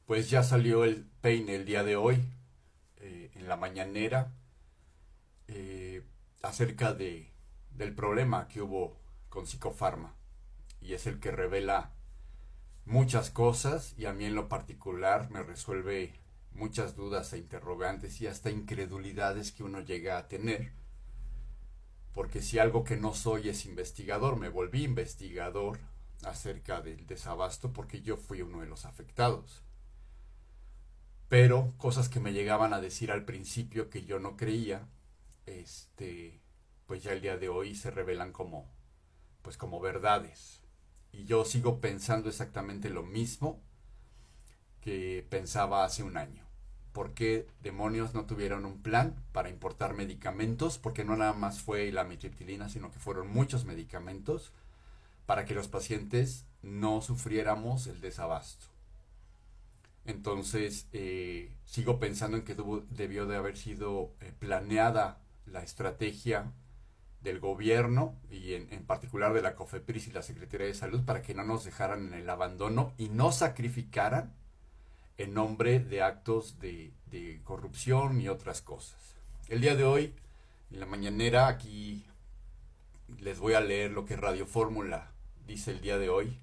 Pues ya salió el peine el día de hoy, en la mañanera, eh, acerca del problema que hubo con Psicofarma. Y es el que revela muchas cosas y a mí en lo particular me resuelve muchas dudas e interrogantes y hasta incredulidades que uno llega a tener. Porque si algo que no soy es investigador, me volví investigador acerca del desabasto porque yo fui uno de los afectados. Pero cosas que me llegaban a decir al principio que yo no creía, este, pues ya el día de hoy se revelan como verdades. Y yo sigo pensando exactamente lo mismo que pensaba hace un año. ¿Por qué demonios no tuvieron un plan para importar medicamentos? Porque no nada más fue la amitriptilina, sino que fueron muchos medicamentos para que los pacientes no sufriéramos el desabasto. Entonces, sigo pensando en que debió de haber sido planeada la estrategia del gobierno y en particular de la COFEPRIS y la Secretaría de Salud para que no nos dejaran en el abandono y no sacrificaran en nombre de actos de corrupción y otras cosas. El día de hoy, en la mañanera, aquí les voy a leer lo que Radio Fórmula dice el día de hoy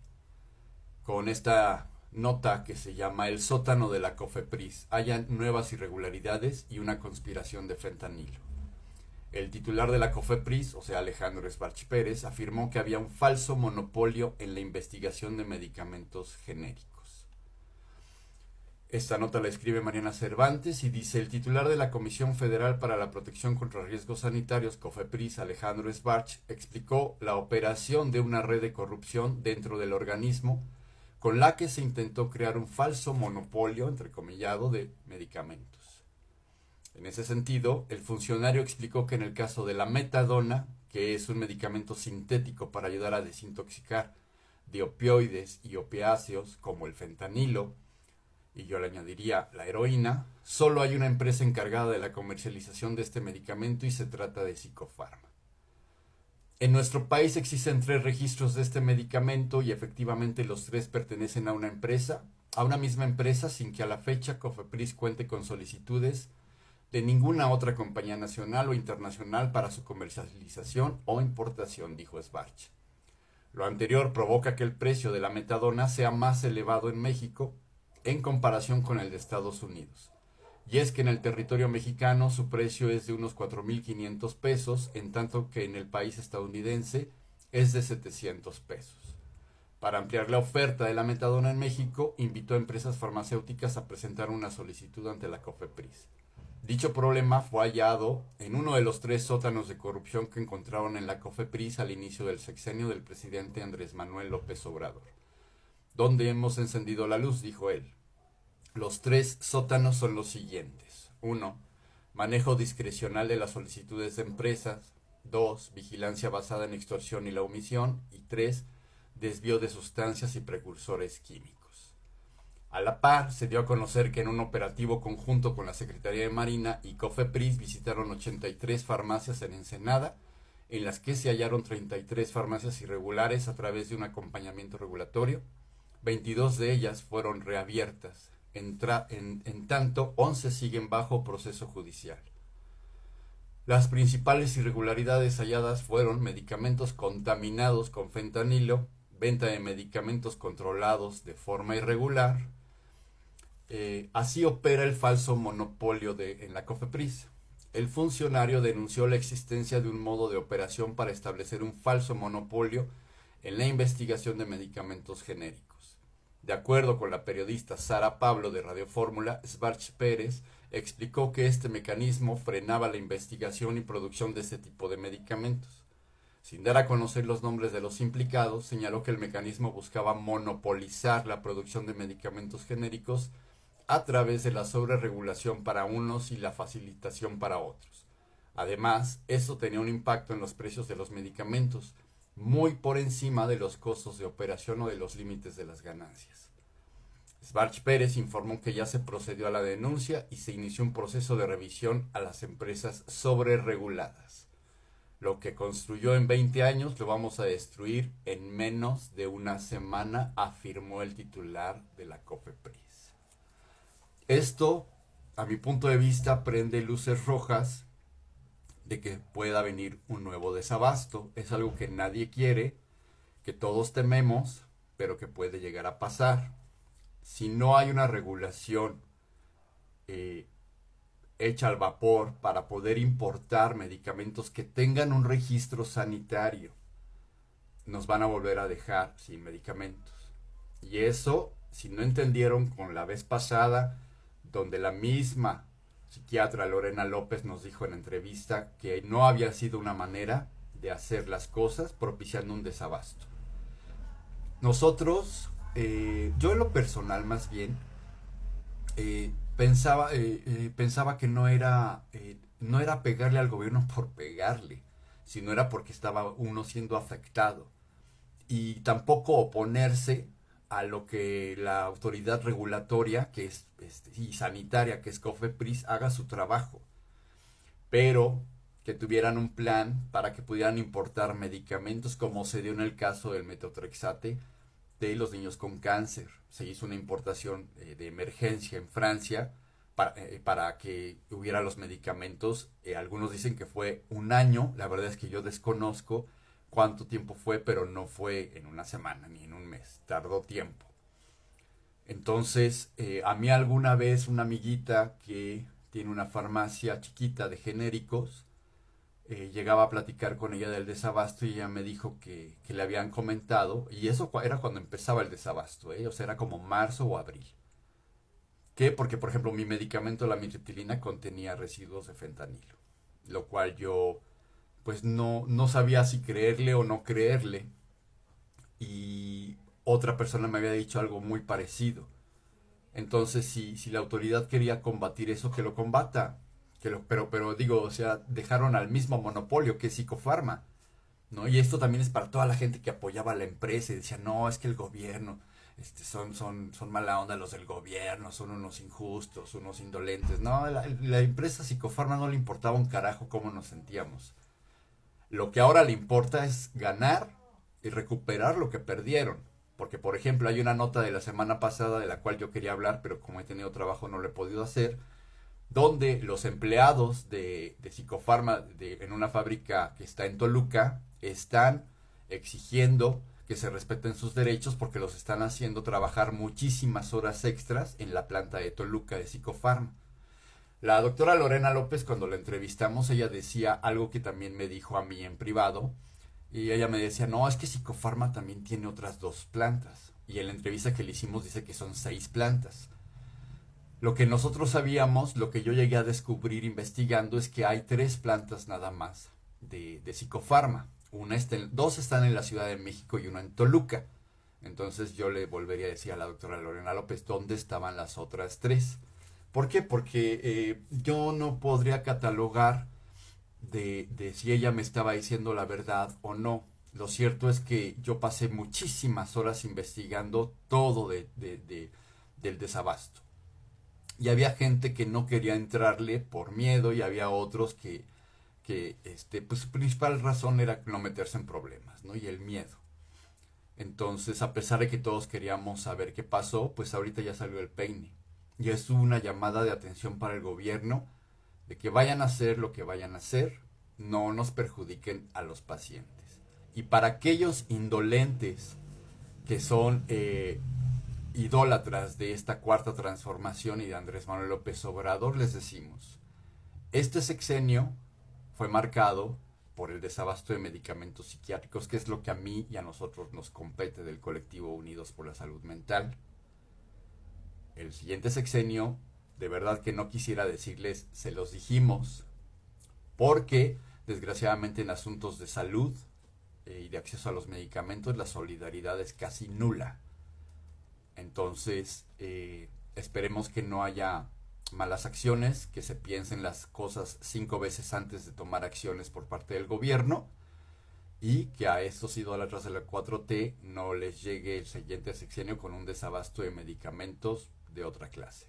con esta nota que se llama El sótano de la COFEPRIS. Hayan nuevas irregularidades y una conspiración de fentanilo. El titular de la COFEPRIS, o sea Alejandro Sbarch Pérez, afirmó que había un falso monopolio en la investigación de medicamentos genéricos. Esta nota la escribe Mariana Cervantes y dice: el titular de la Comisión Federal para la Protección contra Riesgos Sanitarios, COFEPRIS, Alejandro Sbarch, explicó la operación de una red de corrupción dentro del organismo con la que se intentó crear un falso monopolio, entrecomillado, de medicamentos. En ese sentido, el funcionario explicó que en el caso de la metadona, que es un medicamento sintético para ayudar a desintoxicar de opioides y opiáceos como el fentanilo, y yo le añadiría la heroína, solo hay una empresa encargada de la comercialización de este medicamento y se trata de Psicofarma. En nuestro país existen 3 registros de este medicamento y efectivamente los 3 pertenecen a una misma empresa, sin que a la fecha COFEPRIS cuente con solicitudes de ninguna otra compañía nacional o internacional para su comercialización o importación, dijo Sbarch. Lo anterior provoca que el precio de la metadona sea más elevado en México en comparación con el de Estados Unidos. Y es que en el territorio mexicano su precio es de unos 4,500 pesos, en tanto que en el país estadounidense es de 700 pesos. Para ampliar la oferta de la metadona en México, invitó a empresas farmacéuticas a presentar una solicitud ante la COFEPRIS. Dicho problema fue hallado en uno de los 3 sótanos de corrupción que encontraron en la COFEPRIS al inicio del sexenio del presidente Andrés Manuel López Obrador. Donde hemos encendido la luz, dijo él. Los 3 sótanos son los siguientes. 1. Manejo discrecional de las solicitudes de empresas. 2. Vigilancia basada en extorsión y la omisión. Y 3. Desvío de sustancias y precursores químicos. A la par, se dio a conocer que en un operativo conjunto con la Secretaría de Marina y COFEPRIS visitaron 83 farmacias en Ensenada, en las que se hallaron 33 farmacias irregulares a través de un acompañamiento regulatorio. 22 de ellas fueron reabiertas. En tanto, 11 siguen bajo proceso judicial. Las principales irregularidades halladas fueron medicamentos contaminados con fentanilo, venta de medicamentos controlados de forma irregular. Así opera el falso monopolio en la COFEPRIS. El funcionario denunció la existencia de un modo de operación para establecer un falso monopolio en la investigación de medicamentos genéricos. De acuerdo con la periodista Sara Pablo de Radio Fórmula, Sbarch Pérez explicó que este mecanismo frenaba la investigación y producción de este tipo de medicamentos. Sin dar a conocer los nombres de los implicados, señaló que el mecanismo buscaba monopolizar la producción de medicamentos genéricos a través de la sobreregulación para unos y la facilitación para otros. Además, esto tenía un impacto en los precios de los medicamentos, muy por encima de los costos de operación o de los límites de las ganancias. Sbarch Pérez informó que ya se procedió a la denuncia y se inició un proceso de revisión a las empresas sobrereguladas. Lo que construyó en 20 años lo vamos a destruir en menos de una semana, afirmó el titular de la COFEPRIS. Esto, a mi punto de vista, prende luces rojas de que pueda venir un nuevo desabasto. Es algo que nadie quiere, que todos tememos, pero que puede llegar a pasar. Si no hay una regulación eh, hecha al vapor para poder importar medicamentos que tengan un registro sanitario, nos van a volver a dejar sin medicamentos. Y eso, si no entendieron con la vez pasada, donde la misma psiquiatra Lorena López nos dijo en entrevista que no había sido una manera de hacer las cosas propiciando un desabasto. Nosotros, yo en lo personal más bien, pensaba que no era pegarle al gobierno por pegarle, sino era porque estaba uno siendo afectado. Y tampoco oponerse a lo que la autoridad regulatoria que es y sanitaria, que es COFEPRIS, haga su trabajo, pero que tuvieran un plan para que pudieran importar medicamentos, como se dio en el caso del metotrexate de los niños con cáncer. Se hizo una importación de emergencia en Francia para que hubiera los medicamentos. Algunos dicen que fue un año, la verdad es que yo desconozco cuánto tiempo fue, pero no fue en una semana ni en un mes, tardó tiempo. Entonces, a mí alguna vez una amiguita que tiene una farmacia chiquita de genéricos, llegaba a platicar con ella del desabasto y ella me dijo que le habían comentado, y eso era cuando empezaba el desabasto, o sea, era como marzo o abril. ¿Qué? Porque, por ejemplo, mi medicamento, la mitriptilina, contenía residuos de fentanilo, lo cual yo pues no sabía si creerle o no creerle. Y otra persona me había dicho algo muy parecido. Entonces, si la autoridad quería combatir eso, que lo combata. Pero digo, o sea, dejaron al mismo monopolio que es Psicofarma, ¿no? Y esto también es para toda la gente que apoyaba a la empresa y decía, no, es que el gobierno, son mala onda los del gobierno, son unos injustos, unos indolentes. No, la empresa Psicofarma no le importaba un carajo cómo nos sentíamos. Lo que ahora le importa es ganar y recuperar lo que perdieron. Porque, por ejemplo, hay una nota de la semana pasada de la cual yo quería hablar, pero como he tenido trabajo no lo he podido hacer, donde los empleados de Psicofarma en una fábrica que está en Toluca están exigiendo que se respeten sus derechos porque los están haciendo trabajar muchísimas horas extras en la planta de Toluca de Psicofarma. La doctora Lorena López, cuando la entrevistamos, ella decía algo que también me dijo a mí en privado, y ella me decía, no, es que Psicofarma también tiene otras 2 plantas, y en la entrevista que le hicimos dice que son 6 plantas. Lo que nosotros sabíamos, lo que yo llegué a descubrir investigando, es que hay 3 plantas nada más de Psicofarma. Dos están en la Ciudad de México y una en Toluca. Entonces yo le volvería a decir a la doctora Lorena López, ¿dónde estaban las otras 3? ¿Por qué? Porque yo no podría catalogar de si ella me estaba diciendo la verdad o no. Lo cierto es que yo pasé muchísimas horas investigando todo del desabasto. Y había gente que no quería entrarle por miedo y había otros que pues su principal razón era no meterse en problemas, ¿no? Y el miedo. Entonces, a pesar de que todos queríamos saber qué pasó, pues ahorita ya salió el peine. Y es una llamada de atención para el gobierno de que vayan a hacer lo que vayan a hacer, no nos perjudiquen a los pacientes. Y para aquellos indolentes que son idólatras de esta cuarta transformación y de Andrés Manuel López Obrador, les decimos, este sexenio fue marcado por el desabasto de medicamentos psiquiátricos, que es lo que a mí y a nosotros nos compete del colectivo Unidos por la Salud Mental. El siguiente sexenio, de verdad que no quisiera decirles, se los dijimos, porque desgraciadamente en asuntos de salud y de acceso a los medicamentos la solidaridad es casi nula. Entonces, esperemos que no haya malas acciones, que se piensen las cosas 5 veces antes de tomar acciones por parte del gobierno y que a estos idólatras de la 4T no les llegue el siguiente sexenio con un desabasto de medicamentos de otra clase.